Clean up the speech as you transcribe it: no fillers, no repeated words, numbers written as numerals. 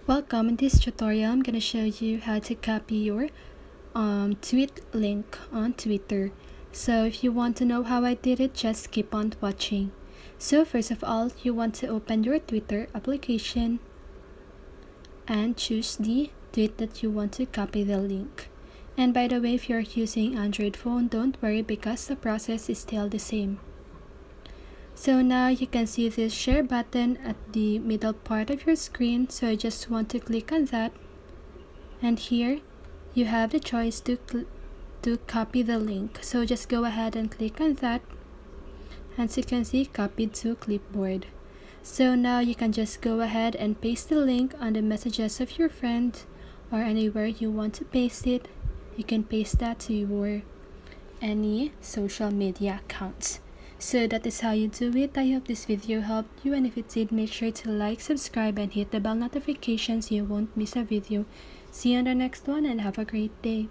Welcome. In this tutorial, I'm going to show you how to copy your tweet link on Twitter. So if you want to know how I did it, just keep on watching. So first of all, you want to open your Twitter application and choose the tweet that you want to copy the link. And by the way, if you're using Android phone, don't worry because the process is still the same. So now you can see this share button at the middle part of your screen. So I just want to click on that. And here you have the choice to copy the link. So just go ahead and click on that. As you can see, copied to clipboard. So now you can just go ahead and paste the link on the messages of your friend or anywhere you want to paste it. You can paste that to your any social media accounts. So that is how you do it. I hope this video helped you, and if it did, make sure to like, subscribe, and hit the bell notification so you won't miss a video. See you on the next one and have a great day.